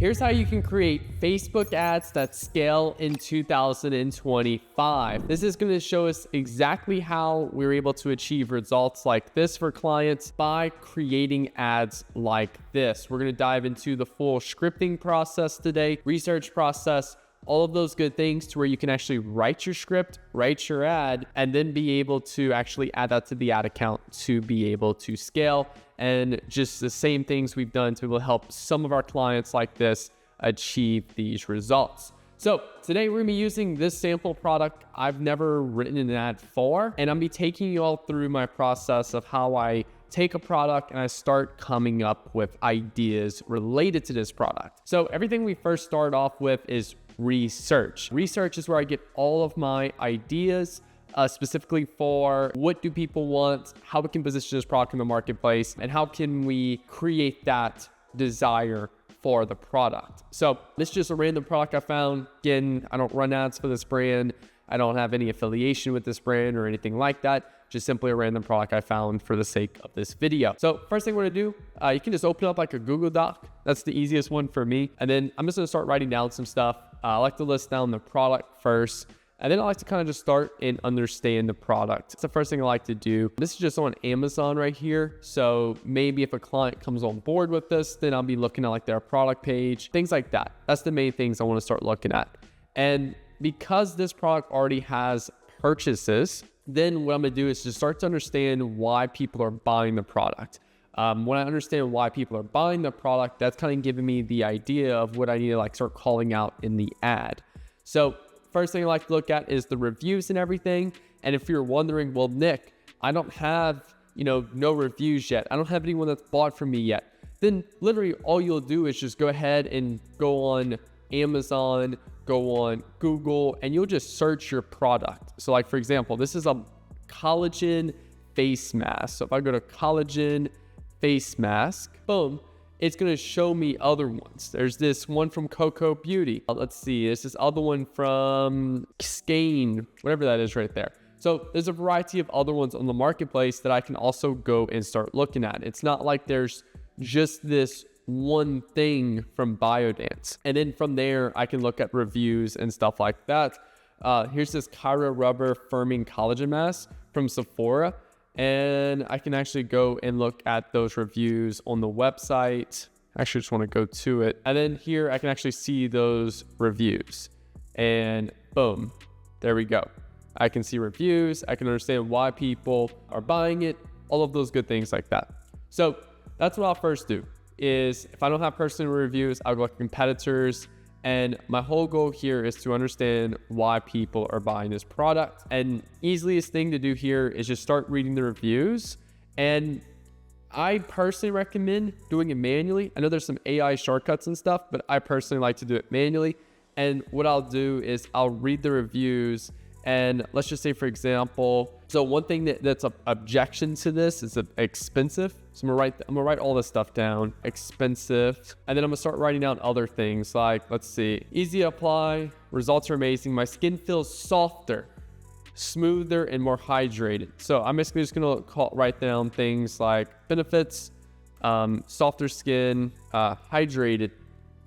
Here's how you can create Facebook ads that scale in 2025. This is going to show us exactly how we're able to achieve results like this for clients by creating ads like this. We're going to dive into the full scripting process today, research process, all of those good things to where you can actually write your script, write your ad, and then be able to actually add that to the ad account to be able to scale. And just the same things we've done to help some of our clients like this achieve these results. So today we're gonna be using this sample product I've never written an ad for, and I'm gonna be taking you all through my process of how I take a product and I start coming up with ideas related to this product. So everything we first start off with is research. Research is where I get all of my ideas, specifically for what do people want, how we can position this product in the marketplace, and how can we create that desire for the product. So this is just a random product I found. Again, I don't run ads for this brand. I don't have any affiliation with this brand or anything like that. Just simply a random product I found for the sake of this video. So first thing we're gonna do, you can just open up like a Google Doc. That's the easiest one for me. And then I'm just gonna start writing down some stuff. I like to list down the product first, and then I like to kind of just start and understand the product. It's the first thing I like to do. This is just on Amazon right here. So maybe if a client comes on board with this, then I'll be looking at like their product page, things like that. That's the main things I want to start looking at. And because this product already has purchases, then what I'm gonna do is just start to understand why people are buying the product. When I understand why people are buying the product, that's kind of giving me the idea of what I need to like start calling out in the ad. So first thing I like to look at is the reviews and everything. And if you're wondering, well, Nick, I don't have, no reviews yet. I don't have anyone that's bought from me yet. Then literally all you'll do is just go ahead and go on Amazon, go on Google, and you'll just search your product. So like, for example, this is a collagen face mask. So if I go to collagen face mask, boom, it's gonna show me other ones. There's this one from Coco Beauty. Let's see, there's this other one from Skane, whatever that is right there. So there's a variety of other ones on the marketplace that I can also go and start looking at. It's not like there's just this one thing from Biodance. And then from there, I can look at reviews and stuff like that. Here's this Kyra Rubber Firming Collagen Mask from Sephora. And I can actually go and look at those reviews on the website. I actually just want to go to it. And then here I can actually see those reviews. And boom, there we go. I can see reviews. I can understand why people are buying it. All of those good things like that. So that's what I'll first do is if I don't have personal reviews, I'll go to competitors. And my whole goal here is to understand why people are buying this product. And easiest thing to do here is just start reading the reviews. And I personally recommend doing it manually. I know there's some AI shortcuts and stuff, but I personally like to do it manually. And what I'll do is I'll read the reviews. And let's just say, for example, so one thing that's an objection to this is expensive. So I'm gonna write all this stuff down, expensive. And then I'm gonna start writing down other things like, let's see, easy to apply, results are amazing. My skin feels softer, smoother, and more hydrated. So I'm basically just gonna write down things like benefits, softer skin, hydrated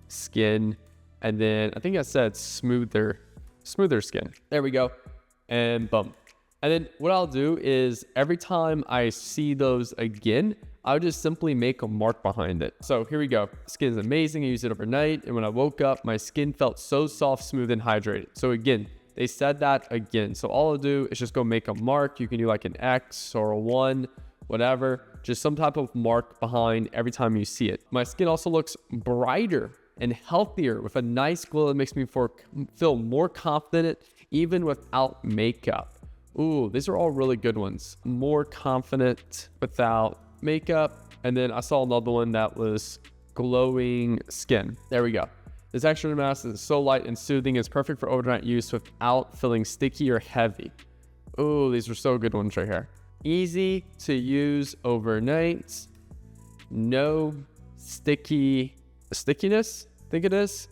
skin, and then I think I said smoother skin. There we go. And boom. And then what I'll do is every time I see those again, I'll just simply make a mark behind it. So here we go. Skin is amazing. I used it overnight. And when I woke up, my skin felt so soft, smooth, and hydrated. So again, they said that again. So all I'll do is just go make a mark. You can do like an X or a 1, whatever. Just some type of mark behind every time you see it. My skin also looks brighter and healthier with a nice glow that makes me feel more confident even without makeup. Ooh, these are all really good ones. More confident without makeup. And then I saw another one that was glowing skin. There we go. This extra mask is so light and soothing. It's perfect for overnight use without feeling sticky or heavy. Ooh, these are so good ones right here. Easy to use overnight. No stickiness, I think it is.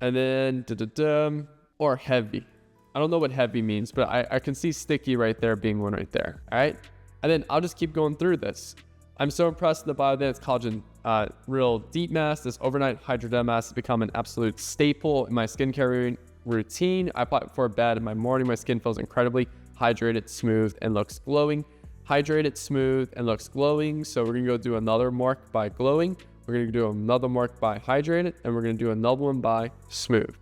And then, or heavy. I don't know what heavy means, but I can see sticky right there being one right there. All right. And then I'll just keep going through this. I'm so impressed with the Biodance Collagen real deep mask. This overnight hydro mask has become an absolute staple in my skincare routine. I apply it before bed. In my morning, my skin feels incredibly hydrated, smooth, and looks glowing. Hydrated, smooth, and looks glowing. So we're gonna go do another mark by glowing. We're gonna do another mark by hydrated, and we're gonna do another one by smooth.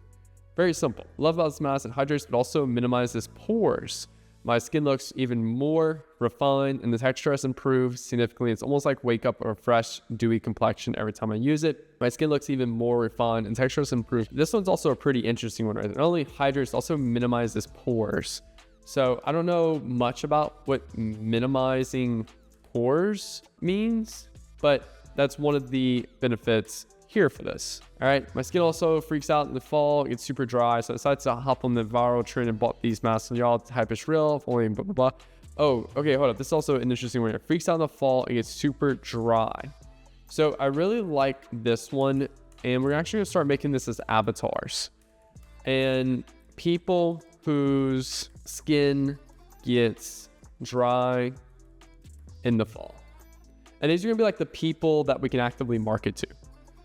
Very simple. Love about this mask, it hydrates, but also minimizes pores. My skin looks even more refined, and the texture has improved significantly. It's almost like wake up or a fresh, dewy complexion every time I use it. My skin looks even more refined, and texture has improved. This one's also a pretty interesting one, right? It not only hydrates, it also minimizes pores. So I don't know much about what minimizing pores means, but that's one of the benefits here for this. All right, my skin also freaks out in the fall. It gets super dry, so I decided to hop on the viral trend and bought these masks. And y'all, hype is real, only blah, blah, blah. Oh, okay, hold up. This is also an interesting one. It freaks out in the fall. It gets super dry. So I really like this one, and we're actually gonna start making this as avatars. And people whose skin gets dry in the fall. And these are gonna be like the people that we can actively market to.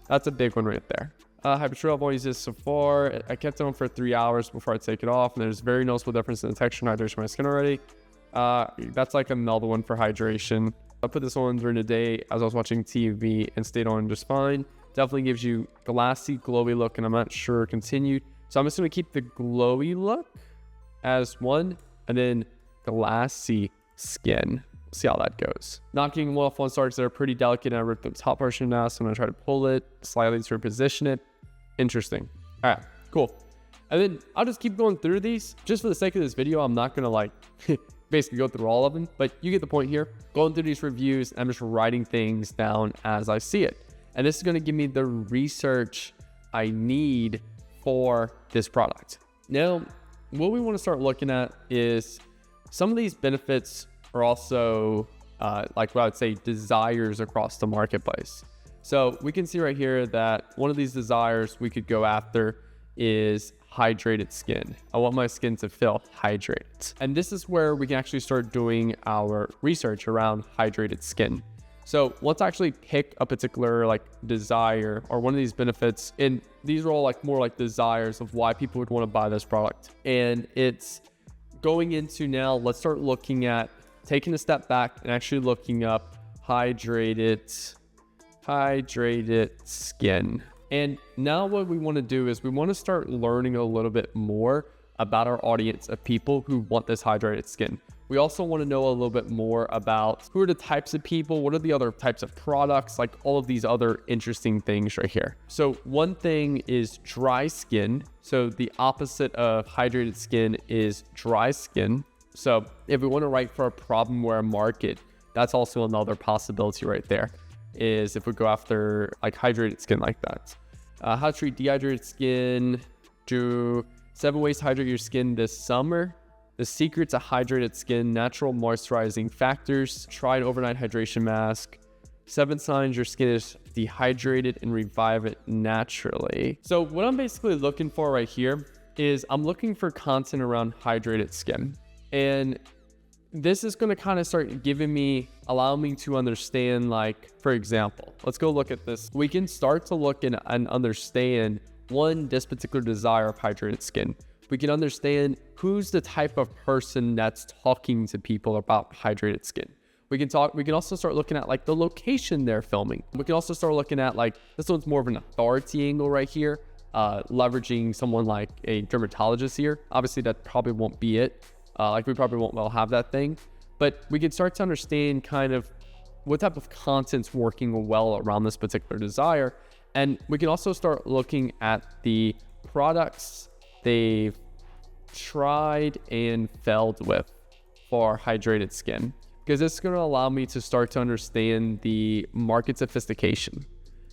That's a big one right there. Hypertrail, I've only used this so far. I kept it on for 3 hours before I take it off, and there's very noticeable difference in the texture and hydration of my skin already. That's like another one for hydration. I put this on during the day as I was watching TV and stayed on just fine. Definitely gives you glassy, glowy look, and I'm not sure continued. So I'm just gonna keep the glowy look as one, and then glassy skin. See how that goes. Knocking off one star because they're pretty delicate, and I ripped the top portion now, so I'm gonna try to pull it slightly to reposition it. Interesting. All right, cool. And then I'll just keep going through these. Just for the sake of this video, I'm not gonna like basically go through all of them, but you get the point here. Going through these reviews, I'm just writing things down as I see it. And this is gonna give me the research I need for this product. Now, what we wanna start looking at is some of these benefits are also like what I would say desires across the marketplace. So we can see right here that one of these desires we could go after is hydrated skin. I want my skin to feel hydrated. And this is where we can actually start doing our research around hydrated skin. So once I actually pick a particular like desire or one of these benefits, and these are all like more like desires of why people would want to buy this product. And it's going into now, let's start looking at taking a step back and actually looking up hydrated skin. And now what we want to do is we want to start learning a little bit more about our audience of people who want this hydrated skin. We also want to know a little bit more about who are the types of people, what are the other types of products, like all of these other interesting things right here. So one thing is dry skin. So the opposite of hydrated skin is dry skin. So if we want to write for a problem where a market, that's also another possibility right there, is if we go after like hydrated skin like that. How to treat dehydrated skin. Do 7 ways to hydrate your skin this summer. The secret to hydrated skin, natural moisturizing factors. Try an overnight hydration mask. 7 signs your skin is dehydrated and revive it naturally. So what I'm basically looking for right here is I'm looking for content around hydrated skin. And this is going to kind of start allow me to understand, like, for example, let's go look at this. We can start to look and understand this particular desire of hydrated skin. We can understand who's the type of person that's talking to people about hydrated skin. We can also start looking at like the location they're filming. We can also start looking at like, this one's more of an authority angle right here, leveraging someone like a dermatologist here. Obviously that probably won't be it. Like we probably won't well have that thing, but we can start to understand kind of what type of content's working well around this particular desire. And we can also start looking at the products they've tried and failed with for hydrated skin, because it's going to allow me to start to understand the market sophistication.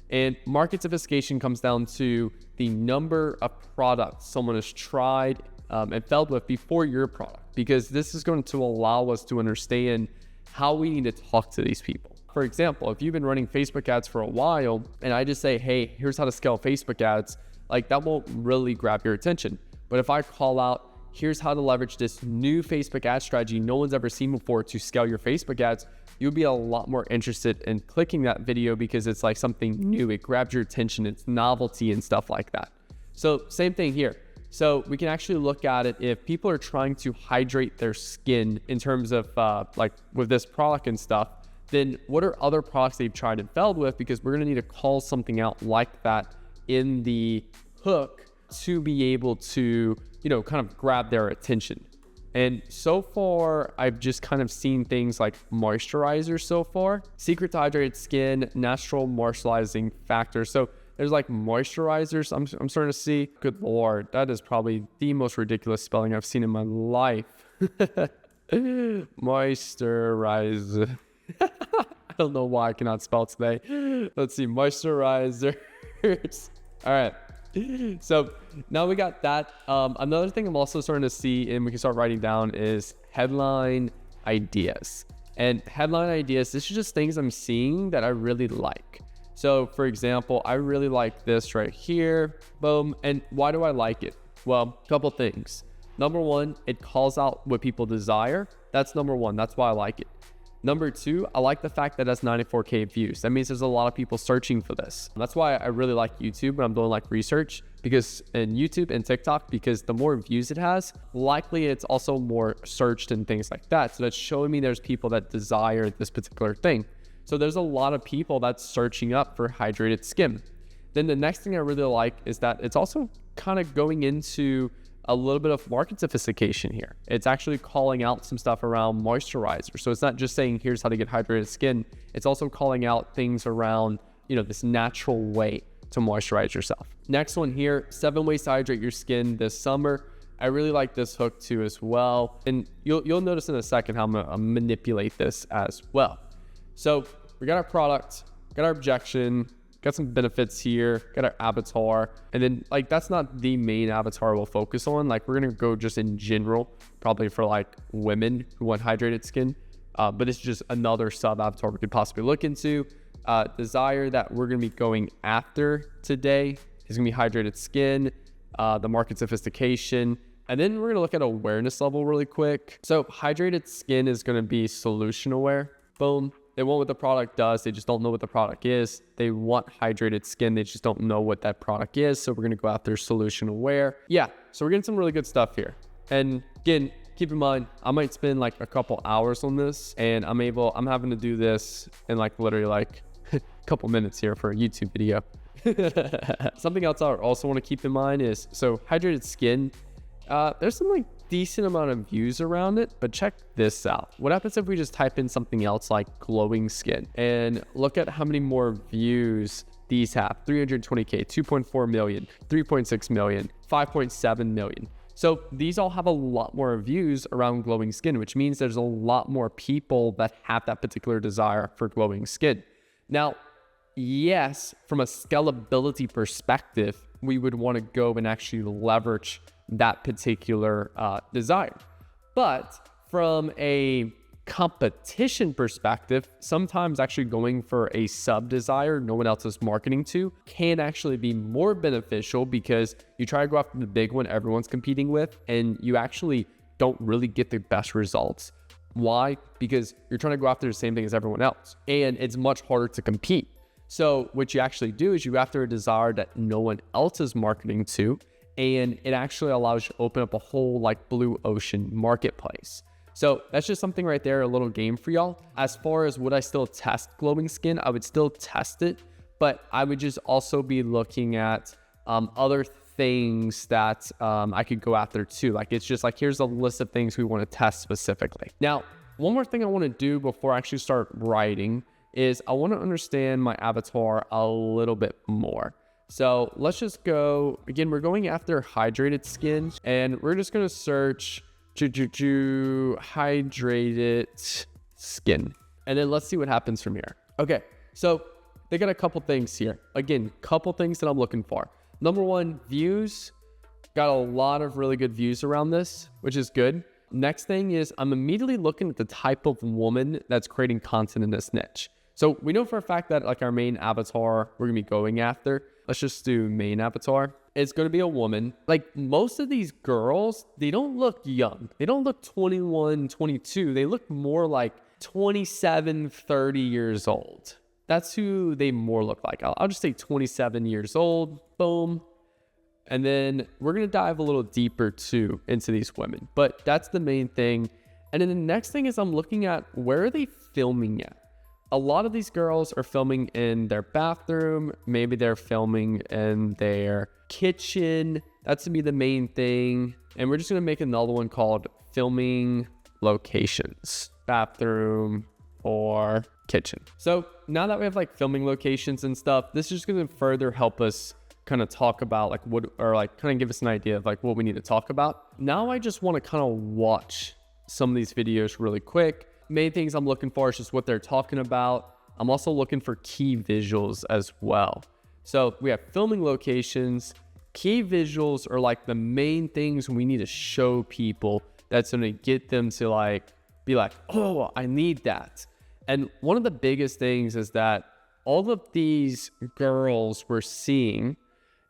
And market sophistication comes down to the number of products someone has tried and failed with before your product, because this is going to allow us to understand how we need to talk to these people. For example, if you've been running Facebook ads for a while and I just say, hey, here's how to scale Facebook ads, like that won't really grab your attention. But if I call out, here's how to leverage this new Facebook ad strategy no one's ever seen before to scale your Facebook ads, you'll be a lot more interested in clicking that video because it's like something new. It grabs your attention. It's novelty and stuff like that. So same thing here. So we can actually look at it if people are trying to hydrate their skin in terms of like with this product and stuff, then what are other products they've tried and failed with? Because we're going to need to call something out like that in the hook to be able to, you know, kind of grab their attention. And so far, I've just kind of seen things like moisturizer so far, secret to hydrated skin, natural moisturizing factor. So there's like moisturizers I'm starting to see. Good Lord, that is probably the most ridiculous spelling I've seen in my life. Moisturizer. I don't know why I cannot spell today. Let's see, moisturizers. All right. So now we got that. Another thing I'm also starting to see, and we can start writing down, is headline ideas. And headline ideas, this is just things I'm seeing that I really like. So for example, I really like this right here. Boom. And why do I like it? Well, a couple things. Number one, it calls out what people desire. That's number one. That's why I like it. Number two, I like the fact that it has 94K views. That means there's a lot of people searching for this. That's why I really like YouTube when I'm doing like research, because in YouTube and TikTok, because the more views it has, likely it's also more searched and things like that. So that's showing me there's people that desire this particular thing. So there's a lot of people that's searching up for hydrated skin. Then the next thing I really like is that it's also kind of going into a little bit of market sophistication here. It's actually calling out some stuff around moisturizer. So it's not just saying, here's how to get hydrated skin. It's also calling out things around, you know, this natural way to moisturize yourself. Next one here, 7 ways to hydrate your skin this summer. I really like this hook too as well. And you'll notice in a second how I'm gonna manipulate this as well. So we got our product, got our objection, got some benefits here, got our avatar, and then like that's not the main avatar we'll focus on. Like we're gonna go just in general, probably for like women who want hydrated skin, but it's just another sub avatar we could possibly look into. Desire that we're gonna be going after today is gonna be hydrated skin, the market sophistication, and then we're gonna look at awareness level really quick. So hydrated skin is gonna be solution aware. Boom. They want what the product does. They just don't know what the product is. They want hydrated skin. They just don't know what that product is. So we're going to go after solution aware. Yeah. So we're getting some really good stuff here. And again, keep in mind, I might spend like a couple hours on this, and I'm having to do this in like literally like a couple minutes here for a YouTube video. Something else I also want to keep in mind is, so hydrated skin, there's some like decent amount of views around it, but check this out. What happens if we just type in something else like glowing skin and look at how many more views these have? 320K, 2.4 million, 3.6 million, 5.7 million. So these all have a lot more views around glowing skin, which means there's a lot more people that have that particular desire for glowing skin. Now, yes, from a scalability perspective, we would want to go and actually leverage that particular desire. But from a competition perspective, sometimes actually going for a sub desire no one else is marketing to can actually be more beneficial, because you try to go after the big one everyone's competing with and you actually don't really get the best results. Why? Because you're trying to go after the same thing as everyone else, and it's much harder to compete. So what you actually do is you go after a desire that no one else is marketing to, and it actually allows you to open up a whole like blue ocean marketplace. So that's just something right there, a little game for y'all. As far as would I still test glowing skin, I would still test it, but I would just also be looking at other things that I could go after too. Like it's just like, here's a list of things we want to test specifically. Now, one more thing I want to do before I actually start writing is I want to understand my avatar a little bit more. So let's just go, again, we're going after hydrated skin, and we're just going to search hydrated skin. And then let's see what happens from here. Okay, so they got a couple things here. Again, couple things that I'm looking for. Number one, views. Got a lot of really good views around this, which is good. Next thing is I'm immediately looking at the type of woman that's creating content in this niche. So we know for a fact that like our main avatar we're gonna be going after, let's just do main avatar. It's gonna be a woman. Like most of these girls, they don't look young. They don't look 21, 22. They look more like 27, 30 years old. That's who they more look like. I'll just say 27 years old. Boom. And then we're going to dive a little deeper too into these women. But that's the main thing. And then the next thing is I'm looking at where are they filming at? A lot of these girls are filming in their bathroom. Maybe they're filming in their kitchen. That's going to be the main thing. And we're just going to make another one called filming locations, bathroom or kitchen. So now that we have like filming locations and stuff, this is just going to further help us kind of talk about like what, or like kind of give us an idea of like what we need to talk about. Now I just want to kind of watch some of these videos really quick. Main things I'm looking for is just what they're talking about. I'm also looking for key visuals as well. So we have filming locations. Key visuals are like the main things we need to show people that's going to get them to like be like, oh, I need that. And one of the biggest things is that all of these girls we're seeing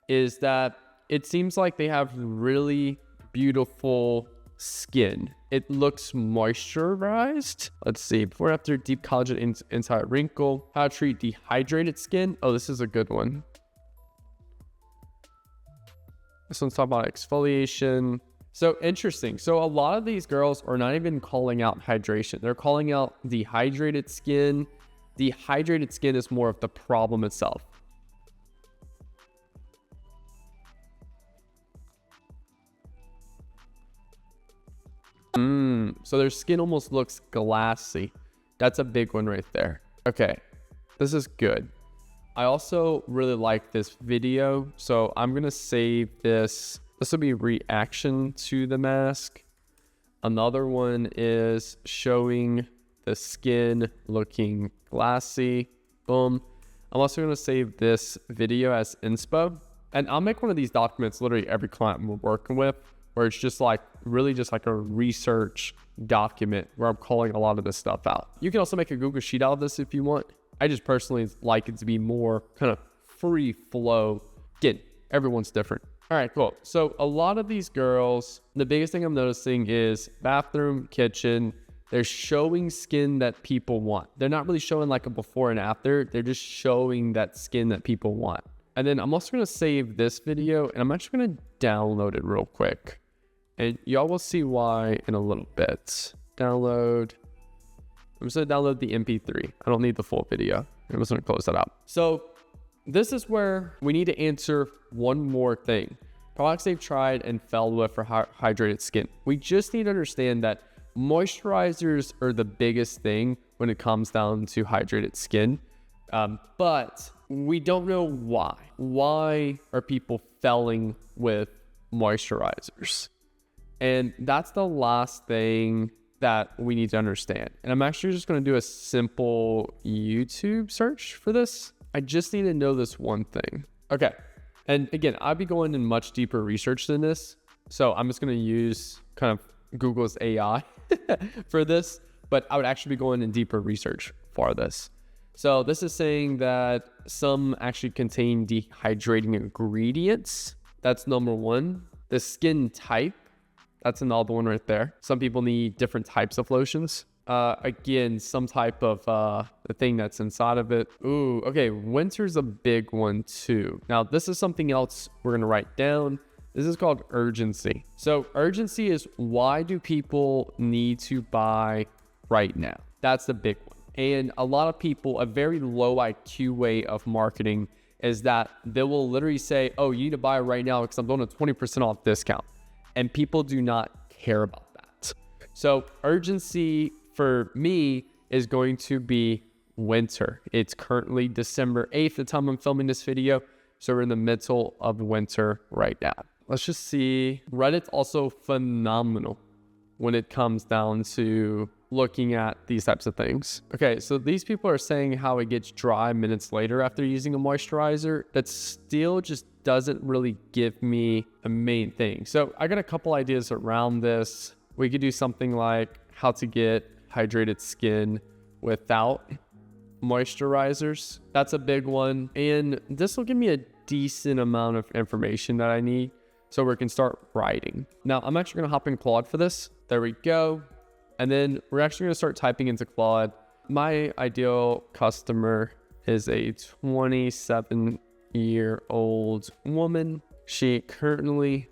is that it seems like they have really beautiful skin. It looks moisturized. Let's see. Before and after deep collagen inside wrinkle. How to treat dehydrated skin. Oh, this is a good one. This one's talking about exfoliation. So interesting. So a lot of these girls are not even calling out hydration. They're calling out dehydrated skin. Dehydrated skin is more of the problem itself. So their skin almost looks glassy. That's a big one right there. Okay, this is good. I also really like this video, so I'm gonna save this. This will be reaction to the mask. Another one is showing the skin looking glassy. Boom. I'm also gonna save this video as inspo, and I'll make one of these documents literally every client we're working with, where it's just like really just like a research document where I'm calling a lot of this stuff out. You can also make a Google Sheet out of this if you want. I just personally like it to be more kind of free flow. Again, everyone's different. All right, cool. So a lot of these girls, the biggest thing I'm noticing is bathroom, kitchen. They're showing skin that people want. They're not really showing like a before and after. They're just showing that skin that people want. And then I'm also going to save this video and I'm actually going to download it real quick. And y'all will see why in a little bit. Download. I'm just going to download the MP3. I don't need the full video. I'm just going to close that out. So this is where we need to answer one more thing. Products they've tried and failed with for hydrated skin. We just need to understand that moisturizers are the biggest thing when it comes down to hydrated skin. But we don't know why. Why are people failing with moisturizers? And that's the last thing that we need to understand. And I'm actually just going to do a simple YouTube search for this. I just need to know this one thing. Okay. And again, I'll be going in much deeper research than this. So I'm just going to use kind of Google's AI for this, but I would actually be going in deeper research for this. So this is saying that some actually contain dehydrating ingredients. That's number one. The skin type. That's another one right there. Some people need different types of lotions. Again, some type of the thing that's inside of it. Ooh, okay. Winter's a big one too. Now, this is something else we're going to write down. This is called urgency. So urgency is why do people need to buy right now? That's the big one. And a lot of people, a very low IQ way of marketing is that they will literally say, oh, you need to buy right now because I'm doing a 20% off discount. And people do not care about that. So urgency for me is going to be winter. It's currently December 8th, the time I'm filming this video. So we're in the middle of winter right now. Let's just see. Reddit's also phenomenal when it comes down to looking at these types of things. Okay, so these people are saying how it gets dry minutes later after using a moisturizer. That still just doesn't really give me a main thing. So I got a couple ideas around this. We could do something like how to get hydrated skin without moisturizers. That's a big one. And this will give me a decent amount of information that I need so we can start writing. Now, I'm actually going to hop in Claude for this. There we go. And then we're actually going to start typing into Claude. My ideal customer is a 27-year-old woman. She currently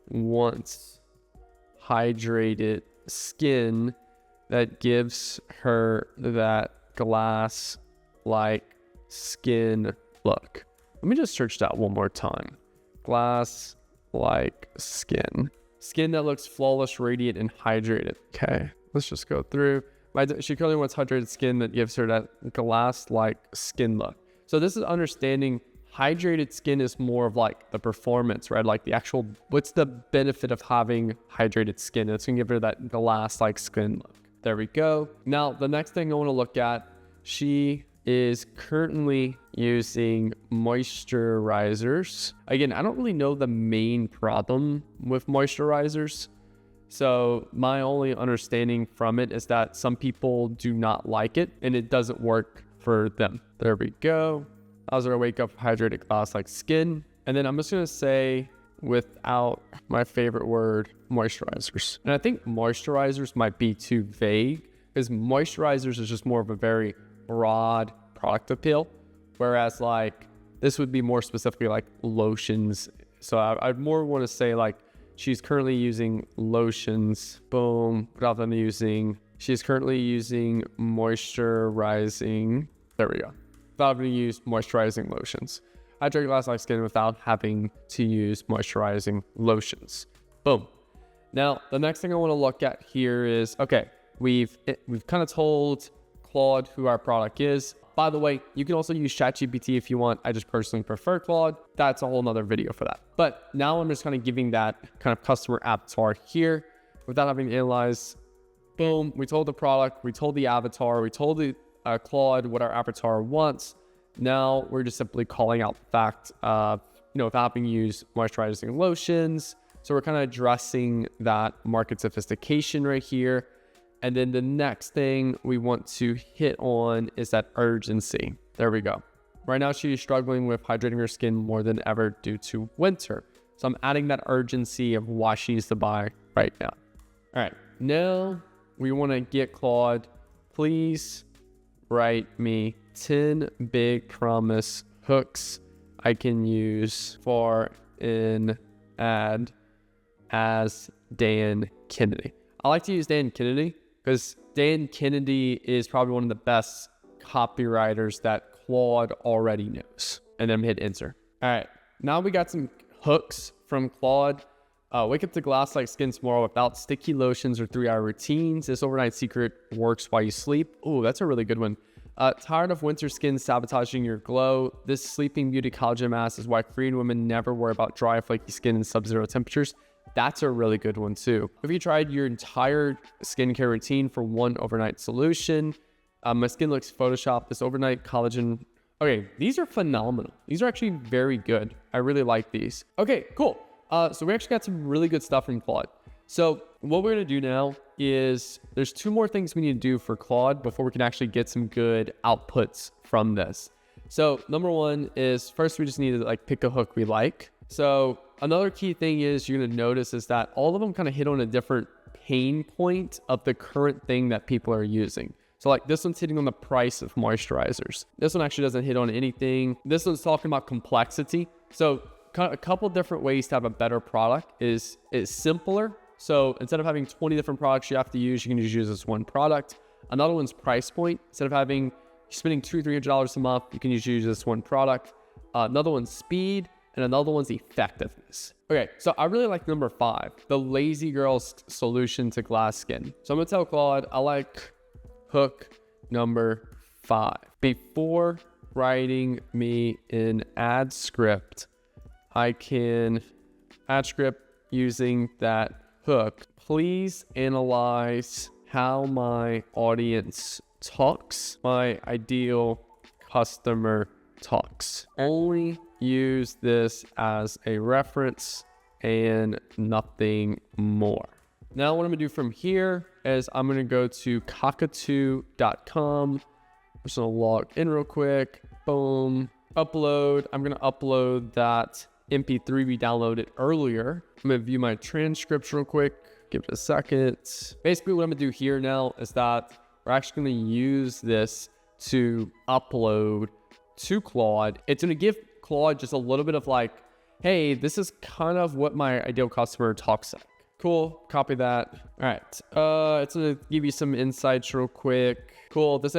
wants hydrated skin that gives her that glass-like skin look. Let me just search that one more time. Glass-like skin. Skin that looks flawless, radiant, and hydrated. Okay, let's just go through. She currently wants hydrated skin that gives her that glass-like skin look. So this is understanding hydrated skin is more of like the performance, right? Like the actual, what's the benefit of having hydrated skin? It's gonna give her that glass-like skin look. There we go. Now, the next thing I wanna look at, she is currently using moisturizers. Again, I don't really know the main problem with moisturizers. So my only understanding from it is that some people do not like it and it doesn't work for them. There we go. I was gonna wake up hydrated glass-like skin. And then I'm just gonna say, without my favorite word, moisturizers. And I think moisturizers might be too vague because moisturizers is just more of a very broad product appeal. Whereas like this would be more specifically like lotions. So I'd more want to say like she's currently using lotions, boom, without them using, she's currently using moisturizing, there we go, without having to use moisturizing lotions. Hydrated glass-like skin without having to use moisturizing lotions. Boom. Now, the next thing I want to look at here is, okay, we've kind of told Claude who our product is. By the way, you can also use ChatGPT if you want. I just personally prefer Claude. That's a whole nother video for that. But now I'm just kind of giving that kind of customer avatar here without having to analyze. Boom, we told the product, we told the avatar, we told the Claude what our avatar wants. Now we're just simply calling out the fact of, without having to use moisturizing lotions. So we're kind of addressing that market sophistication right here. And then the next thing we want to hit on is that urgency. There we go. Right now, she is struggling with hydrating her skin more than ever due to winter. So I'm adding that urgency of why she needs to buy right now. All right, now we want to get Claude, please write me 10 big promise hooks I can use for an ad as Dan Kennedy. I like to use Dan Kennedy because Dan Kennedy is probably one of the best copywriters that Claude already knows. And then hit enter. All right, now we got some hooks from Claude. Wake up to glass-like skin tomorrow without sticky lotions or 3-hour routines. This overnight secret works while you sleep. Oh, that's a really good one. Tired of winter skin sabotaging your glow? This sleeping beauty collagen mask is why Korean women never worry about dry, flaky skin in sub-zero temperatures. That's a really good one too. Have you tried your entire skincare routine for one overnight solution? My skin looks photoshopped. This overnight collagen. Okay, these are phenomenal. These are actually very good. I really like these. Okay, cool. So we actually got some really good stuff from Claude. So what we're gonna do now is there's 2 more things we need to do for Claude before we can actually get some good outputs from this. So number 1 is first we just need to pick a hook we like. So another key thing is you're gonna notice is that all of them kind of hit on a different pain point of the current thing that people are using. So this one's hitting on the price of moisturizers. This one actually doesn't hit on anything. This one's talking about complexity. So a couple different ways to have a better product is simpler. So instead of having 20 different products you have to use, you can just use this one product. Another one's price point. Instead of spending $200-$300 a month, you can just use this one product. Another one's speed, and another one's effectiveness. Okay, so I really like number 5, the lazy girl's solution to glass skin. So I'm gonna tell Claude, I like hook number 5. Before writing me an ad script, I can ad script using that hook. Please analyze how my audience talks, my ideal customer talks. Only use this as a reference and nothing more. Now what I'm gonna do from here is I'm gonna go to cockatoo.com. I'm just gonna log in real quick. Boom. Upload. I'm gonna upload that MP3 we downloaded earlier. I'm gonna view my transcripts real quick. Give it a second. Basically what I'm gonna do here now is that we're actually gonna use this to upload to Claude. It's gonna give Claude just a little bit of like, hey, this is kind of what my ideal customer talks like. Cool, copy that. All right, it's gonna give you some insights real quick. Cool, this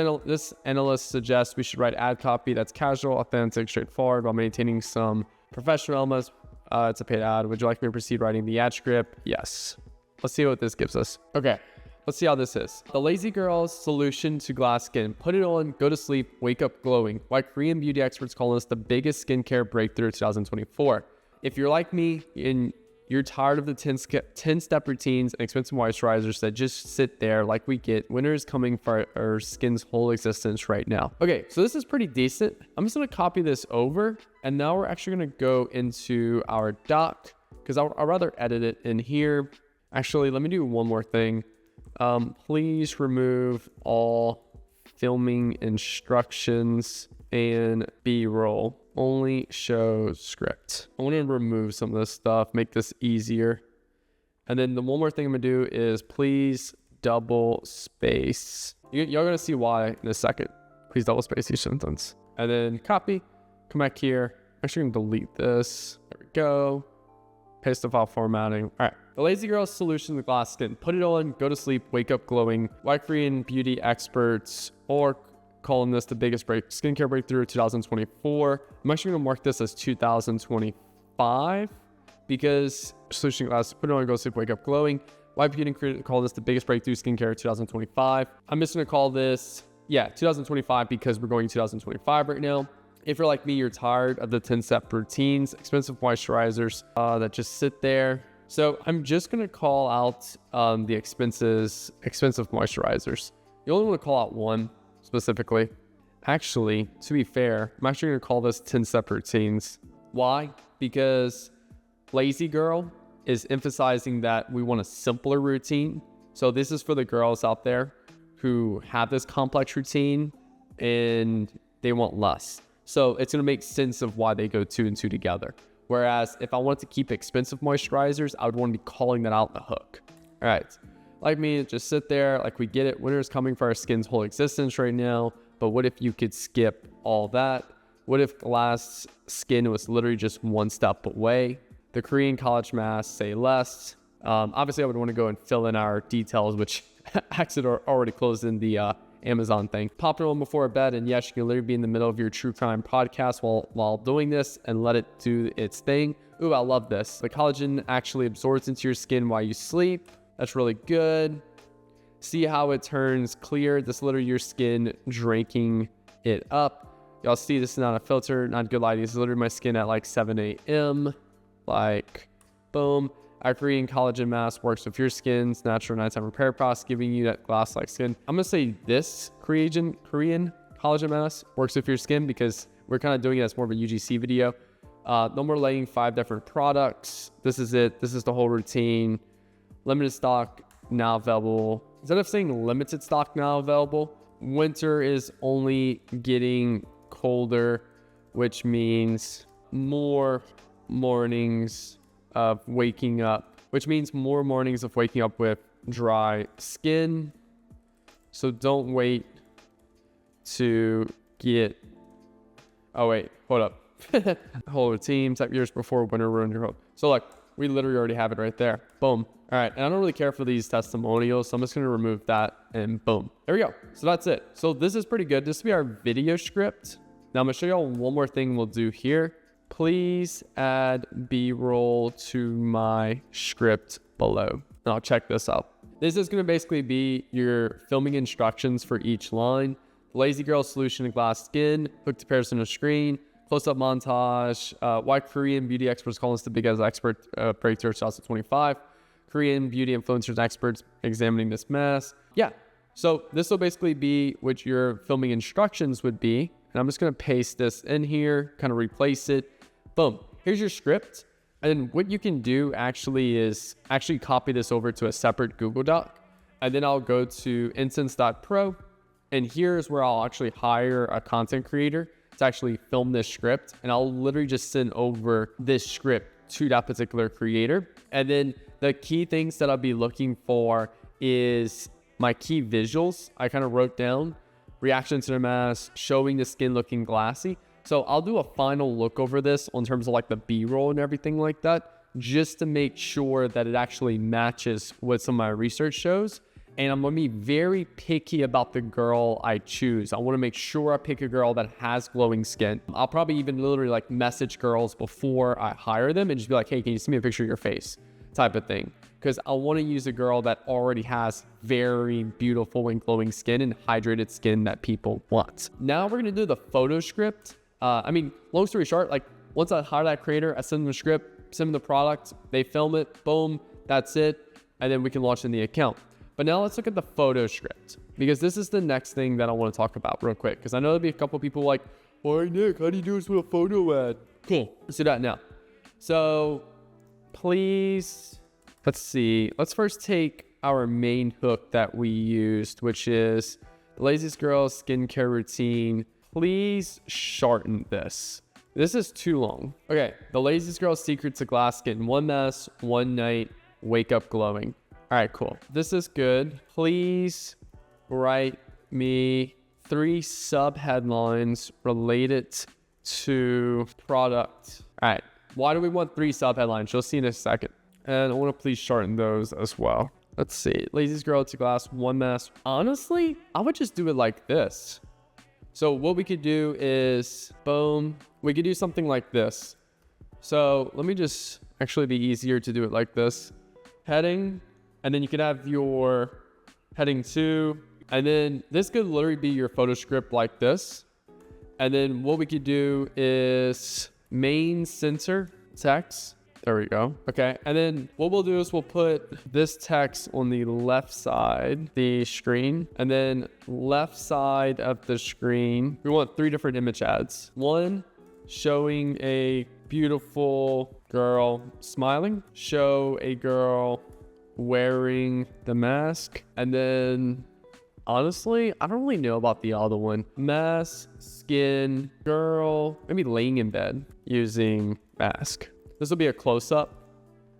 analyst suggests we should write ad copy that's casual, authentic, straightforward while maintaining some professional elements. It's a paid ad. Would you like me to proceed writing the ad script? Yes. Let's see what this gives us. Okay, let's see how this is. The lazy girl's solution to glass skin. Put it on, go to sleep, wake up glowing. Why Korean beauty experts call this the biggest skincare breakthrough of 2024. If you're like me and you're tired of the 10-step routines and expensive moisturizers that just sit there like we get, winter is coming for our skin's whole existence right now. Okay, so this is pretty decent. I'm just gonna copy this over, and now we're actually gonna go into our doc because I'd rather edit it in here. Actually, let me do one more thing. Please remove all filming instructions and B-roll. Only show script. I want to remove some of this stuff, make this easier. And then the one more thing I'm gonna do is please double space. Y'all gonna see why in a second. Please double space each sentence. And then copy, come back here. Actually gonna delete this. There we go. Paste the file formatting. All right. The lazy girl's solution to glass skin. Put it on, go to sleep, wake up glowing. Why Korean beauty experts or calling this the biggest skincare breakthrough of 2024. I'm actually gonna mark this as 2025 because solution glass, put it on, go to sleep, wake up glowing. Why beauty and call this the biggest breakthrough skincare of 2025. I'm just gonna call this, 2025 because we're going 2025 right now. If you're like me, you're tired of the 10-step routines, expensive moisturizers that just sit there. So I'm just gonna call out the expensive moisturizers. You only wanna call out one specifically. Actually, to be fair, I'm actually gonna call this 10-step routines. Why? Because Lazy Girl is emphasizing that we want a simpler routine. So this is for the girls out there who have this complex routine and they want less. So it's gonna make sense of why they go 2 and 2 together. Whereas if I wanted to keep expensive moisturizers, I would want to be calling that out in the hook. All right. Like me, just sit there, like we get it. Winter is coming for our skin's whole existence right now. But what if you could skip all that? What if glass skin was literally just one step away? The Korean college mask, say less. Obviously, I would want to go and fill in our details, which actually already closed in the Amazon thing. Pop it on before bed, and yes, you can literally be in the middle of your true crime podcast while doing this and let it do its thing. Ooh, I love this. The collagen actually absorbs into your skin while you sleep. That's really good. See how it turns clear. This is literally your skin drinking it up. Y'all see this is not a filter, not good lighting. This is literally my skin at like 7 a.m. Like, boom. Our Korean collagen mask works with your skin's natural nighttime repair process, giving you that glass-like skin. I'm gonna say this Korean collagen mask works with your skin because we're kind of doing it as more of a UGC video. No more laying 5 different products. This is it. This is the whole routine. Limited stock now available. Instead of saying limited stock now available, winter is only getting colder, which means more mornings of waking up, which means more mornings of waking up with dry skin. So don't wait to get, oh wait, hold up. Whole routine, type years before winter ruined your hope. So look, we literally already have it right there. Boom. All right, and I don't really care for these testimonials, so I'm just gonna remove that and boom. There we go. So that's it. So this is pretty good. This will be our video script. Now I'm gonna show y'all one more thing we'll do here. Please add B-roll to my script below. And I'll check this out. This is gonna basically be your filming instructions for each line. Lazy girl solution to glass skin, hook to comparison of screen, close-up montage, why Korean beauty experts call this the biggest expert breakthrough of 2025. Korean beauty influencers experts examining this mess. Yeah, so this will basically be what your filming instructions would be. And I'm just gonna paste this in here, kind of replace it. Boom, here's your script. And what you can do actually is copy this over to a separate Google Doc. And then I'll go to instance.pro. And here's where I'll actually hire a content creator to actually film this script. And I'll literally just send over this script to that particular creator. And then the key things that I'll be looking for is my key visuals. I kind of wrote down reaction to the mask, showing the skin looking glassy. So I'll do a final look over this in terms of like the B-roll and everything like that, just to make sure that it actually matches what some of my research shows. And I'm gonna be very picky about the girl I choose. I wanna make sure I pick a girl that has glowing skin. I'll probably even literally like message girls before I hire them and just be like, hey, can you send me a picture of your face type of thing? Because I wanna use a girl that already has very beautiful and glowing skin and hydrated skin that people want. Now we're gonna do the photo script. Long story short, like once I hire that creator, I send them the script, send them the product, they film it, boom, that's it. And then we can launch in the account. But now let's look at the photo script, because this is the next thing that I want to talk about real quick. Because I know there'll be a couple people like, "Hey Nick, how do you do this with a photo ad?" Cool, let's do that now. So please, let's see. Let's first take our main hook that we used, which is the Laziest Girl skincare routine. Please shorten this. This is too long. Okay, the Laziest Girl secret to glass skin. 1 mess, 1 night, wake up glowing. All right, cool. This is good. Please write me 3 sub headlines related to product. All right. Why do we want 3 sub headlines? You'll see in a second. And I want to please shorten those as well. Let's see. Laziest Girl to glass, 1 mess. Honestly, I would just do it like this. So what we could do is, boom, we could do something like this. So let me just actually be easier to do it like this. Heading, and then you could have your heading 2, and then this could literally be your photo script like this. And then what we could do is main center text. There we go. Okay. And then what we'll do is we'll put this text on the left side, the screen, and then left side of the screen, we want 3 different image ads. 1 showing a beautiful girl smiling, show a girl wearing the mask, and then honestly, I don't really know about the other one. Mask, skin, girl, maybe laying in bed using mask. This will be a close-up.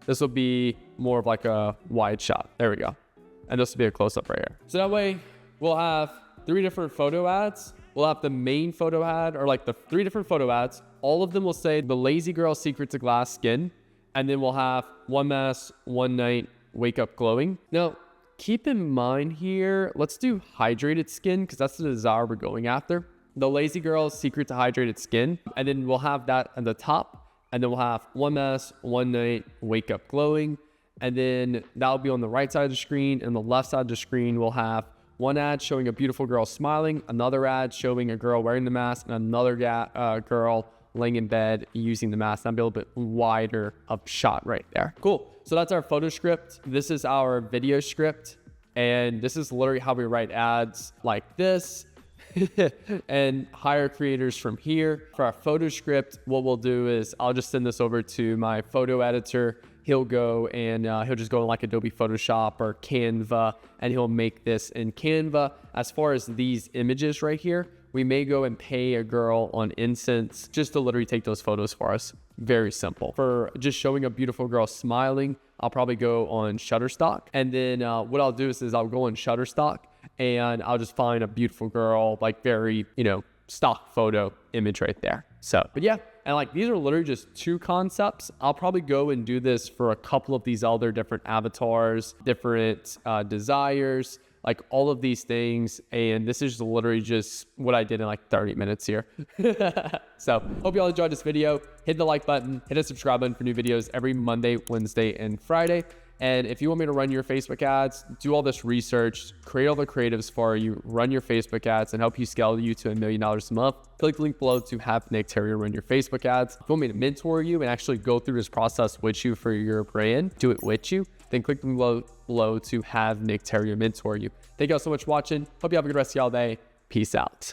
This will be more of like a wide shot. There we go. And this will be a close-up right here. So that way we'll have 3 different photo ads. We'll have the main photo ad, or like the 3 different photo ads. All of them will say the Lazy Girl secret to glass skin. And then we'll have 1 mask, 1 night, wake up glowing. Now, keep in mind here, let's do hydrated skin, because that's the desire we're going after. The Lazy Girl secret to hydrated skin. And then we'll have that at the top. And then we'll have 1 mess, 1 night, wake up glowing. And then that'll be on the right side of the screen. And the left side of the screen, we'll have 1 ad showing a beautiful girl smiling, another ad showing a girl wearing the mask, and another girl laying in bed using the mask. That'll be a little bit wider of shot right there. Cool. So that's our photo script. This is our video script. And this is literally how we write ads like this. And hire creators from here. For our photo script, what we'll do is I'll just send this over to my photo editor. He'll go and he'll just go in like Adobe Photoshop or Canva, and he'll make this in Canva. As far as these images right here, we may go and pay a girl on Incense just to literally take those photos for us. Very simple. For just showing a beautiful girl smiling, I'll probably go on Shutterstock. And then what I'll do is I'll go on Shutterstock and I'll just find a beautiful girl, like very, stock photo image right there. So, but yeah, and like these are literally just 2 concepts. I'll probably go and do this for a couple of these other different avatars, different desires, like all of these things. And this is literally just what I did in like 30 minutes here. So hope you all enjoyed this video. Hit the like button, hit the subscribe button for new videos every Monday, Wednesday, and Friday. And if you want me to run your Facebook ads, do all this research, create all the creatives for you, run your Facebook ads, and help you scale you to $1 million a month, click the link below to have Nick Theriot run your Facebook ads. If you want me to mentor you and actually go through this process with you for your brand, do it with you, then click the link below to have Nick Theriot mentor you. Thank you all so much for watching. Hope you have a good rest of y'all day. Peace out.